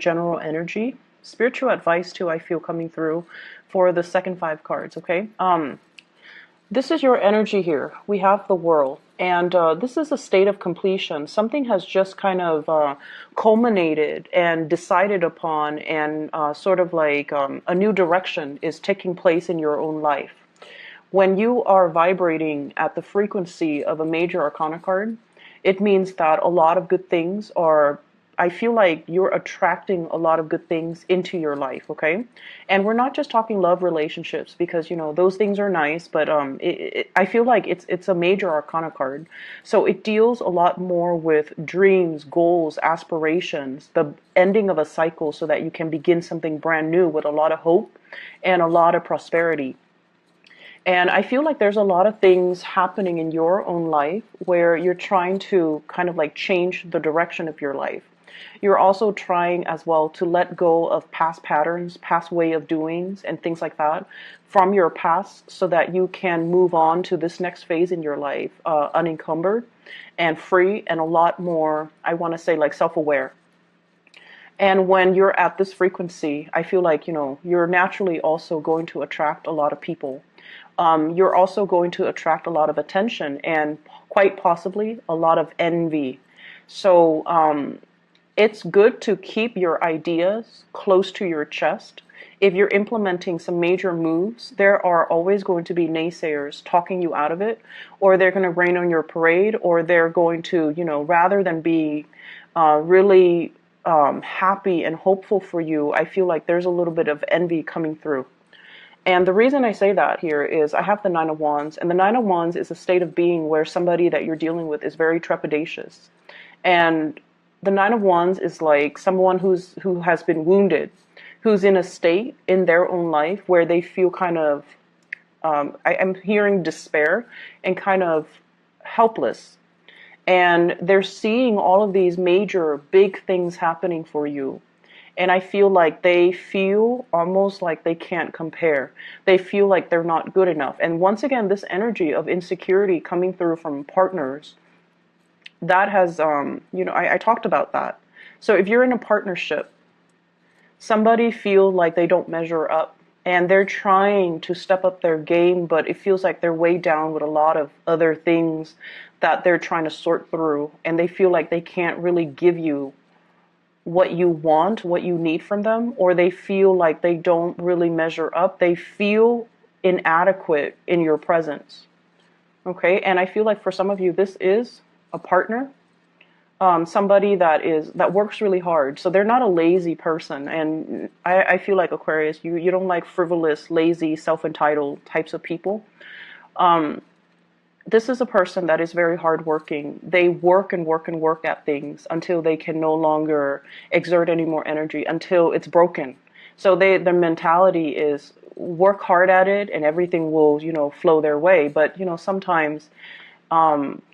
general energy. Spiritual advice too, I feel coming through for the second 5 cards, okay? This is your energy here. We have the world, and this is a state of completion. Something has just kind of culminated and decided upon, and sort of like a new direction is taking place in your own life. When you are vibrating at the frequency of a major arcana card, it means that a lot of good things are, I feel like you're attracting a lot of good things into your life, okay? And we're not just talking love relationships, because, you know, those things are nice, but I feel like it's a major arcana card. So it deals a lot more with dreams, goals, aspirations, the ending of a cycle so that you can begin something brand new with a lot of hope and a lot of prosperity. And I feel like there's a lot of things happening in your own life where you're trying to kind of like change the direction of your life. You're also trying as well to let go of past patterns, past way of doings, and things like that from your past so that you can move on to this next phase in your life unencumbered and free and a lot more, I want to say, like self-aware. And when you're at this frequency, I feel like, you know, you're naturally also going to attract a lot of people. You're also going to attract a lot of attention and quite possibly a lot of envy. So it's good to keep your ideas close to your chest. If you're implementing some major moves, there are always going to be naysayers talking you out of it, or they're going to rain on your parade, or they're going to, you know, rather than be really happy and hopeful for you, I feel like there's a little bit of envy coming through. And the reason I say that here is I have the Nine of Wands, and the Nine of Wands is a state of being where somebody that you're dealing with is very trepidatious. And the Nine of Wands is like someone who has been wounded, who's in a state in their own life where they feel kind of, I'm hearing despair and kind of helpless. And they're seeing all of these major, big things happening for you. And I feel like they feel almost like they can't compare. They feel like they're not good enough. And once again, this energy of insecurity coming through from partners, that has, you know, I talked about that. So if you're in a partnership, somebody feels like they don't measure up and they're trying to step up their game, but it feels like they're way down with a lot of other things that they're trying to sort through. And they feel like they can't really give you what you want, what you need from them, or they feel like they don't really measure up. They feel inadequate in your presence. Okay, and I feel like for some of you, this is a partner, somebody that works really hard. So they're not a lazy person, and I feel like Aquarius, you don't like frivolous, lazy, self-entitled types of people. This is a person that is very hardworking. They work and work and work at things until they can no longer exert any more energy, until it's broken. So their mentality is work hard at it and everything will, you know, flow their way. But, you know, sometimes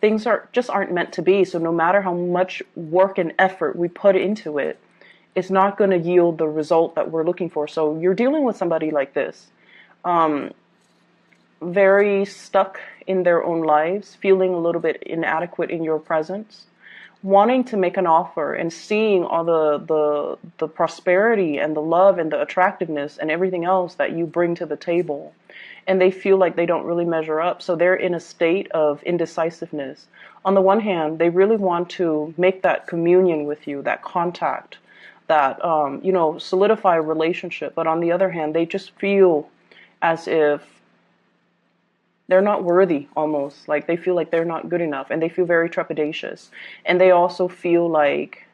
things aren't meant to be. So no matter how much work and effort we put into it, it's not going to yield the result that we're looking for. So you're dealing with somebody like this. Very stuck in their own lives, feeling a little bit inadequate in your presence, wanting to make an offer and seeing all the prosperity and the love and the attractiveness and everything else that you bring to the table. And they feel like they don't really measure up. So they're in a state of indecisiveness. On the one hand, they really want to make that communion with you, that contact, that, you know, solidify a relationship. But on the other hand, they just feel as if they're not worthy, almost like they feel like they're not good enough, and they feel very trepidatious. And they also feel like,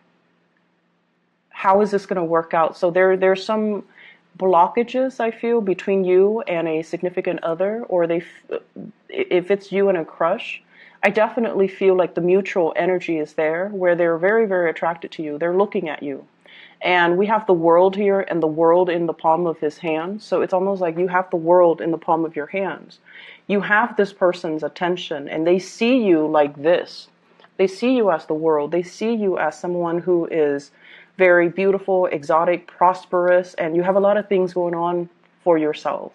how is this going to work out? So there's some blockages, I feel, between you and a significant other, or if it's you and a crush, I definitely feel like the mutual energy is there where they're very, very attracted to you. They're looking at you. And we have the world here and the world in the palm of his hand. So it's almost like you have the world in the palm of your hands. You have this person's attention and they see you like this. They see you as the world. They see you as someone who is very beautiful, exotic, prosperous, and you have a lot of things going on for yourself.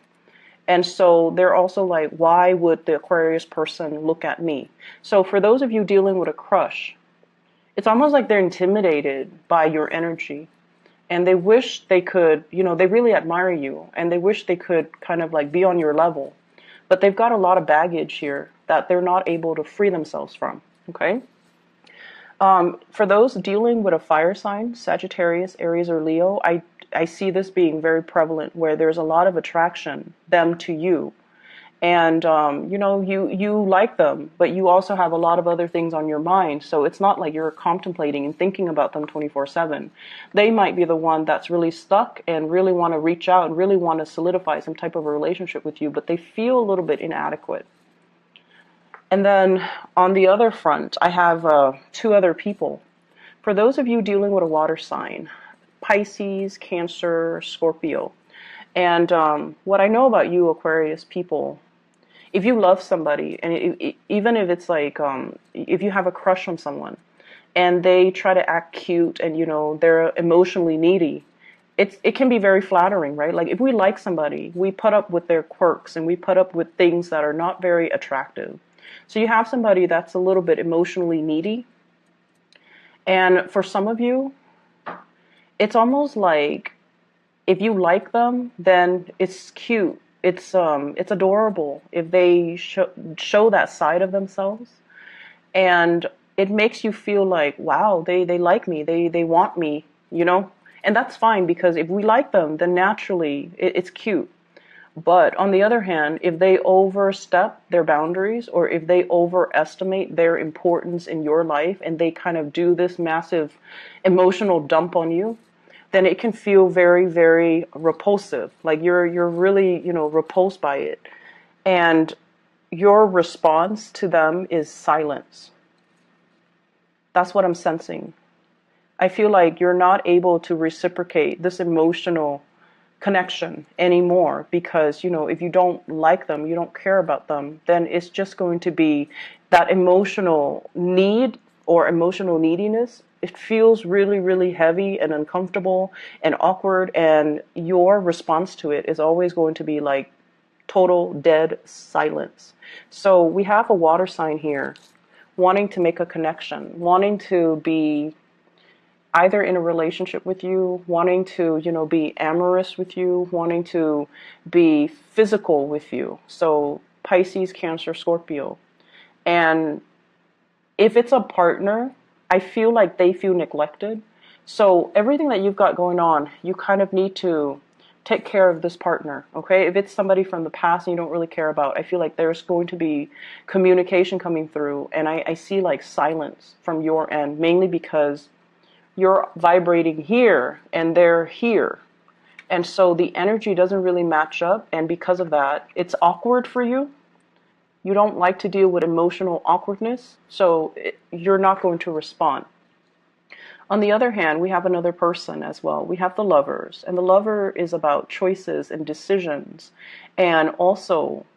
And so they're also like, why would the Aquarius person look at me? So for those of you dealing with a crush, it's almost like they're intimidated by your energy. and they wish they could, they really admire you, and they wish they could kind of like be on your level, but they've got a lot of baggage here that they're not able to free themselves from. Okay. For those dealing with a fire sign, Sagittarius, Aries, or Leo, I see this being very prevalent, where there's a lot of attraction, them to you. And, you like them, but you also have a lot of other things on your mind. So it's not like you're contemplating and thinking about them 24/7. They might be the one that's really stuck and really want to reach out and really want to solidify some type of a relationship with you, but they feel a little bit inadequate. And then on the other front, I have two other people. For those of you dealing with a water sign, Pisces, Cancer, Scorpio. And what I know about you, Aquarius people, if you love somebody, and even if it's like, if you have a crush on someone, and they try to act cute, and they're emotionally needy, it can be very flattering, right? Like if we like somebody, we put up with their quirks, and we put up with things that are not very attractive. So you have somebody that's a little bit emotionally needy, and for some of you, it's almost like if you like them, then it's cute. It's adorable if they show that side of themselves, and it makes you feel like, wow, they like me, they want me, and that's fine, because if we like them, then naturally it's cute. But on the other hand, if they overstep their boundaries, or if they overestimate their importance in your life, and they kind of do this massive emotional dump on you, then it can feel very, very repulsive. Like you're really, repulsed by it. And your response to them is silence. That's what I'm sensing. I feel like you're not able to reciprocate this emotional connection anymore, because if you don't like them, you don't care about them, then it's just going to be that emotional need or emotional neediness. It feels really, really heavy and uncomfortable and awkward, and your response to it is always going to be like total dead silence. So we have a water sign here wanting to make a connection, wanting to be either in a relationship with you, wanting to, be amorous with you, wanting to be physical with you. So Pisces, Cancer, Scorpio. And if it's a partner, I feel like they feel neglected. So everything that you've got going on, you kind of need to take care of this partner, okay? If it's somebody from the past and you don't really care about, I feel like there's going to be communication coming through. And I see like silence from your end, mainly because you're vibrating here and they're here. And so the energy doesn't really match up. And because of that, it's awkward for you. You don't like to deal with emotional awkwardness, so you're not going to respond. On the other hand, we have another person as well. We have the Lovers, and the Lover is about choices and decisions, and also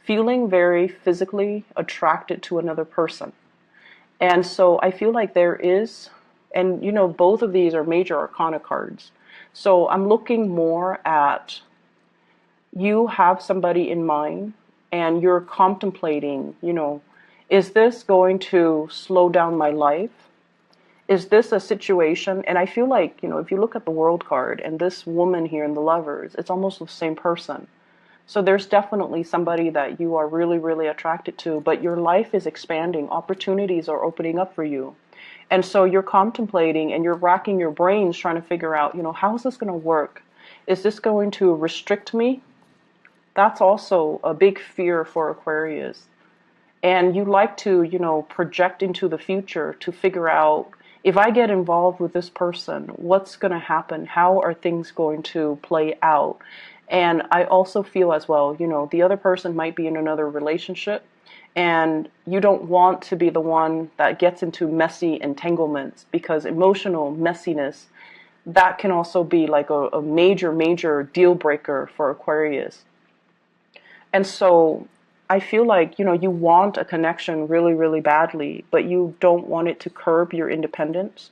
feeling very physically attracted to another person. And so I feel like there is, and both of these are major arcana cards. So I'm looking more at, you have somebody in mind, and you're contemplating, is this going to slow down my life? Is this a situation? And I feel like, if you look at the World card and this woman here in the Lovers, it's almost the same person. So there's definitely somebody that you are really, really attracted to, but your life is expanding. Opportunities are opening up for you. And so you're contemplating and you're racking your brains trying to figure out, how is this going to work? Is this going to restrict me? That's also a big fear for Aquarius. And you like to, project into the future to figure out, if I get involved with this person, what's going to happen? How are things going to play out? And I also feel as well, the other person might be in another relationship, and you don't want to be the one that gets into messy entanglements, because emotional messiness, that can also be like a major, major deal breaker for Aquarius. And so I feel like, you want a connection really, really badly, but you don't want it to curb your independence.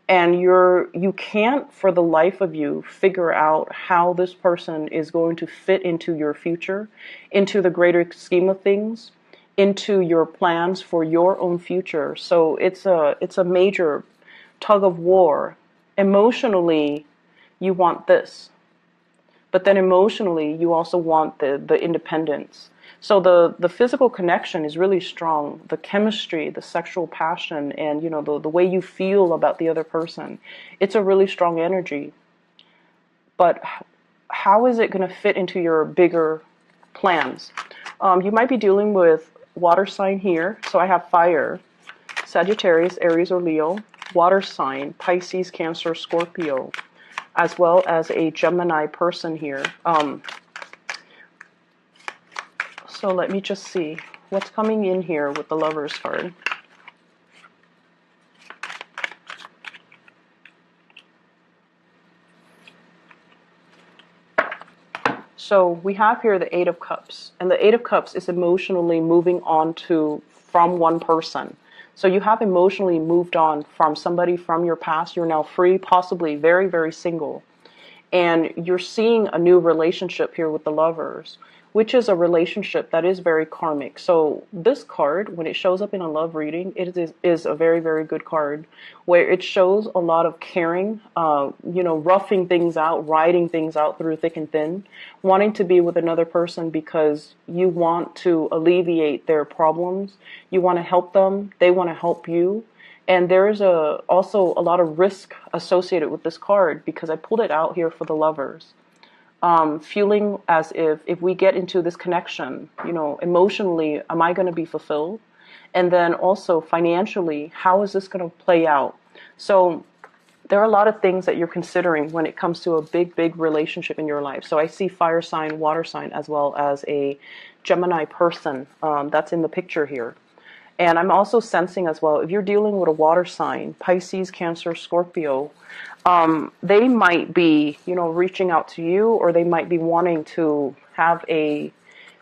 And you can't, for the life of you, figure out how this person is going to fit into your future, into the greater scheme of things, into your plans for your own future. So it's a major tug of war, emotionally you want this. But then emotionally, you also want the independence. So the physical connection is really strong. The chemistry, the sexual passion, and the way you feel about the other person, it's a really strong energy. But how is it going to fit into your bigger plans? You might be dealing with water sign here. So I have fire, Sagittarius, Aries, or Leo, water sign, Pisces, Cancer, Scorpio, as well as a Gemini person here. So let me just see what's coming in here with the Lovers card. So we have here the Eight of Cups, and the Eight of Cups is emotionally moving on from one person. So you have emotionally moved on from somebody from your past. You're now free, possibly very, very single. And you're seeing a new relationship here with the Lovers, which is a relationship that is very karmic. So this card, when it shows up in a love reading, it is a very, very good card, where it shows a lot of caring, roughing things out, riding things out through thick and thin, wanting to be with another person because you want to alleviate their problems. You want to help them. They want to help you. And there is also a lot of risk associated with this card, because I pulled it out here for the Lovers. Feeling as if we get into this connection, emotionally, am I going to be fulfilled? And then also financially, how is this going to play out? So there are a lot of things that you're considering when it comes to a big, big relationship in your life. So I see fire sign, water sign, as well as a Gemini person that's in the picture here. And I'm also sensing as well, if you're dealing with a water sign, Pisces, Cancer, Scorpio, they might be, reaching out to you, or they might be wanting to have a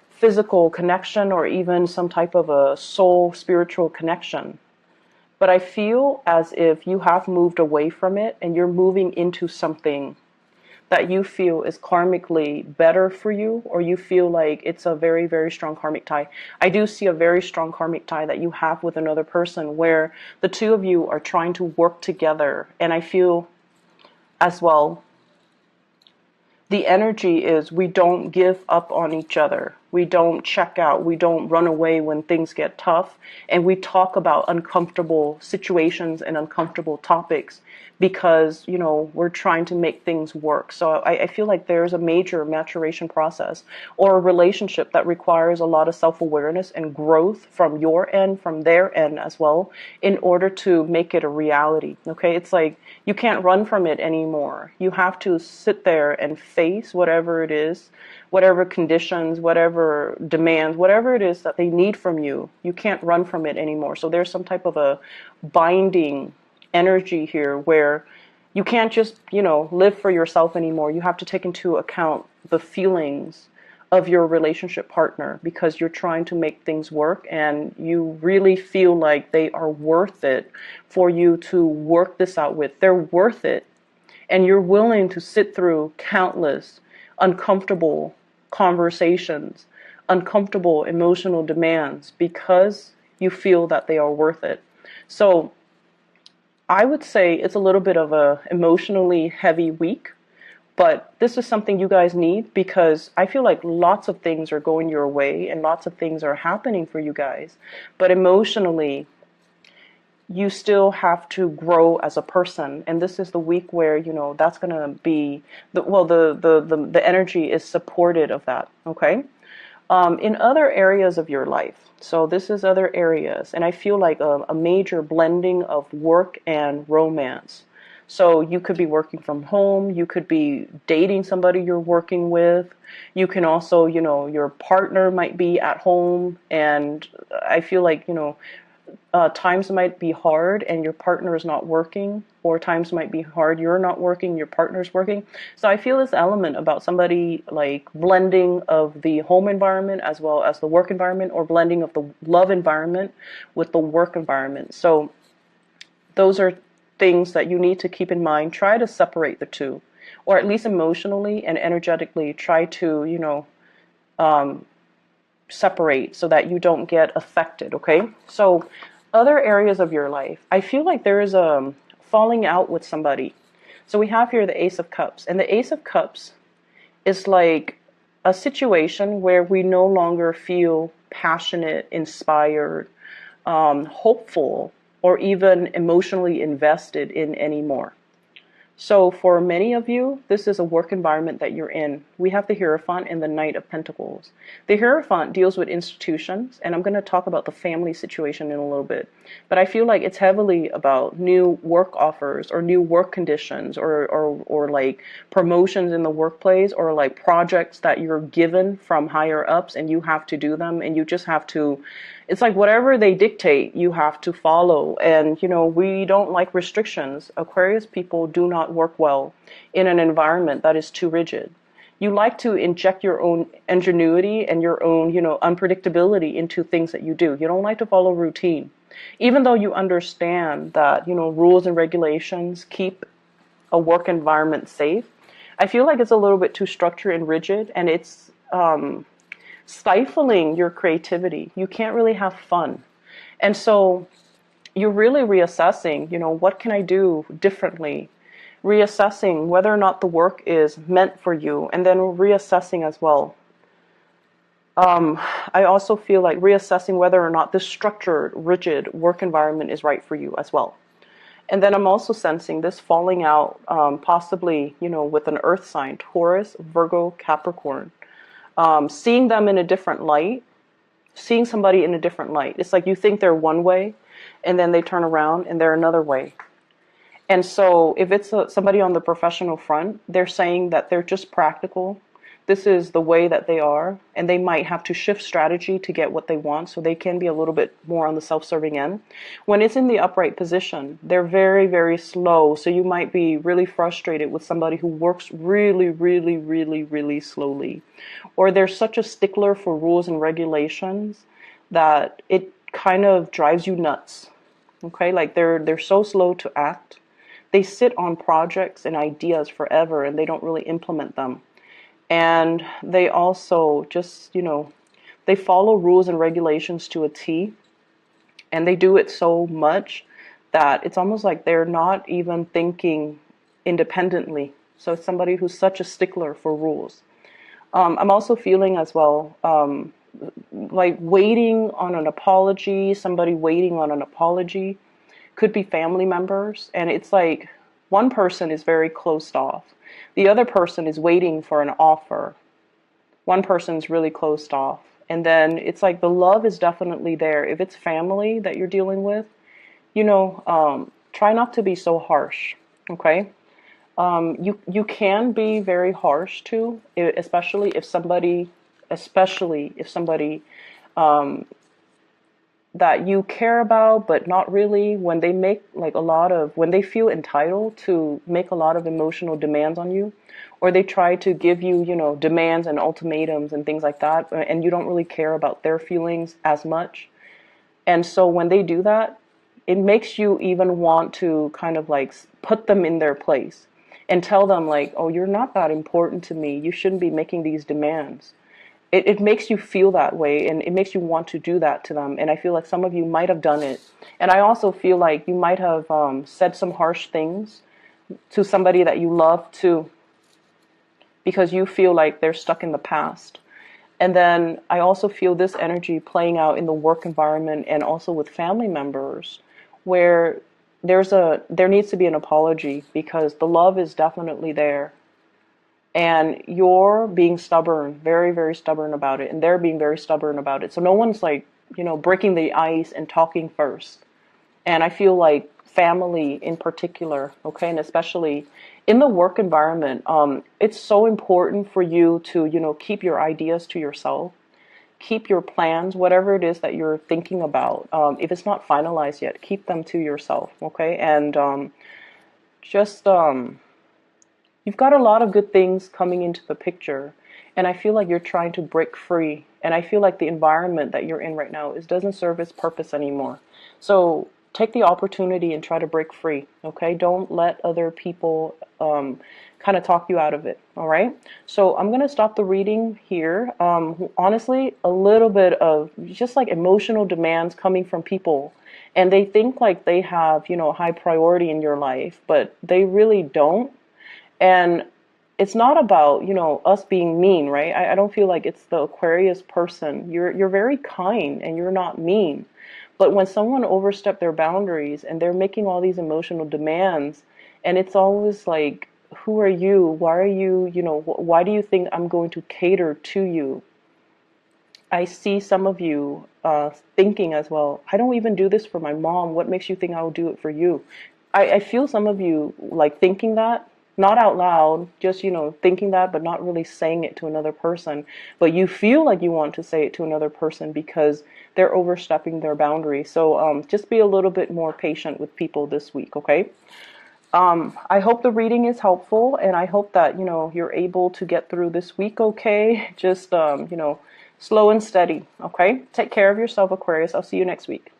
physical connection, or even some type of a soul spiritual connection. But I feel as if you have moved away from it and you're moving into something that you feel is karmically better for you, or you feel like it's a very, very strong karmic tie. I do see a very strong karmic tie that you have with another person, where the two of you are trying to work together. And I feel as well, the energy is, we don't give up on each other. We don't check out. We don't run away when things get tough. And we talk about uncomfortable situations and uncomfortable topics, because, we're trying to make things work. So I feel like there's a major maturation process, or a relationship that requires a lot of self-awareness and growth from your end, from their end as well, in order to make it a reality. Okay, it's like you can't run from it anymore. You have to sit there and face whatever it is, whatever conditions, whatever demands, whatever it is that they need from you. You can't run from it anymore. So there's some type of a binding energy here, where you can't just, live for yourself anymore. You have to take into account the feelings of your relationship partner, because you're trying to make things work, and you really feel like they are worth it for you to work this out with. They're worth it. And you're willing to sit through countless uncomfortable conversations, uncomfortable emotional demands, because you feel that they are worth it. So I would say it's a little bit of a emotionally heavy week, but this is something you guys need, because I feel like lots of things are going your way and lots of things are happening for you guys. But emotionally, you still have to grow as a person, and this is the week where that's going to be the energy is supported of that. Okay. In other areas of your life, so this is other areas, and I feel like a major blending of work and romance. So you could be working from home, you could be dating somebody you're working with, you can also, your partner might be at home, and I feel like, times might be hard and your partner is not working, or times might be hard, you're not working, your partner's working. So I feel this element about somebody like blending of the home environment as well as the work environment, or blending of the love environment with the work environment. So those are things that you need to keep in mind. Try to separate the two, or at least emotionally and energetically try to, separate, so that you don't get affected. Okay. So other areas of your life, I feel like there is a falling out with somebody. So we have here the Ace of Cups, and the Ace of Cups is like a situation where we no longer feel passionate, inspired, hopeful, or even emotionally invested in anymore. So for many of you, this is a work environment that you're in. We have the Hierophant and the Knight of Pentacles. The Hierophant deals with institutions, and I'm going to talk about the family situation in a little bit. But I feel like it's heavily about new work offers or new work conditions or like promotions in the workplace or like projects that you're given from higher ups and you have to do them and you just have to, it's like whatever they dictate, you have to follow. And, you know, we don't like restrictions. Aquarius people do not work well in an environment that is too rigid. You like to inject your own ingenuity and your own, you know, unpredictability into things that you do. You don't like to follow routine. Even though you understand that, you know, rules and regulations keep a work environment safe, I feel like it's a little bit too structured and rigid, and it's stifling your creativity. You can't really have fun. And so you're really reassessing, you know, what can I do differently? Reassessing whether or not the work is meant for you, and then reassessing as well. I also feel like reassessing whether or not this structured, rigid work environment is right for you as well. And then I'm also sensing this falling out, possibly, you know, with an earth sign, Taurus, Virgo, Capricorn. Seeing them in a different light, seeing somebody in a different light. It's like you think they're one way, and then they turn around and they're another way. And so if it's somebody on the professional front, they're saying that they're just practical. This is the way that they are, and they might have to shift strategy to get what they want, so they can be a little bit more on the self-serving end. When it's in the upright position, they're very, very slow, so you might be really frustrated with somebody who works really, really, really, really slowly. Or they're such a stickler for rules and regulations that it kind of drives you nuts. Okay, like they're so slow to act. They sit on projects and ideas forever, and they don't really implement them. And they also just, you know, they follow rules and regulations to a T, and they do it so much that it's almost like they're not even thinking independently. So it's somebody who's such a stickler for rules. I'm also feeling as well, like waiting on an apology, somebody waiting on an apology. Could be family members, and it's like one person is very closed off. The other person is waiting for an offer. One person's really closed off. And then it's like the love is definitely there. If it's family that you're dealing with, you know, try not to be so harsh, okay? You can be very harsh too, especially if somebody that you care about, but not really, when they make like when they feel entitled to make a lot of emotional demands on you, or they try to give you, you know, demands and ultimatums and things like that, and you don't really care about their feelings as much. And so when they do that, it makes you even want to kind of like put them in their place and tell them like, oh, you're not that important to me. You shouldn't be making these demands. It makes you feel that way, and it makes you want to do that to them. And I feel like some of you might have done it. And I also feel like you might have said some harsh things to somebody that you love too, because you feel like they're stuck in the past. And then I also feel this energy playing out in the work environment and also with family members, where there needs to be an apology, because the love is definitely there. And you're being stubborn, very, very stubborn about it. And they're being very stubborn about it. So no one's like, you know, breaking the ice and talking first. And I feel like family in particular, okay, and especially in the work environment, it's so important for you to, you know, keep your ideas to yourself. Keep your plans, whatever it is that you're thinking about. If it's not finalized yet, keep them to yourself, okay? And you've got a lot of good things coming into the picture, and I feel like you're trying to break free, and I feel like the environment that you're in right now doesn't serve its purpose anymore. So take the opportunity and try to break free, okay? Don't let other people kind of talk you out of it, all right? So I'm going to stop the reading here. Honestly, a little bit of just like emotional demands coming from people, and they think like they have, high priority in your life, but they really don't. And it's not about, us being mean, right? I don't feel like it's the Aquarius person. You're very kind and you're not mean. But when someone oversteps their boundaries and they're making all these emotional demands, and it's always like, who are you? Why are you, why do you think I'm going to cater to you? I see some of you thinking as well, I don't even do this for my mom. What makes you think I'll do it for you? I feel some of you like thinking that, not out loud, just, thinking that, but not really saying it to another person. But you feel like you want to say it to another person because they're overstepping their boundary. So just be a little bit more patient with people this week, okay? I hope the reading is helpful, and I hope that, you're able to get through this week okay. Just, slow and steady, okay? Take care of yourself, Aquarius. I'll see you next week.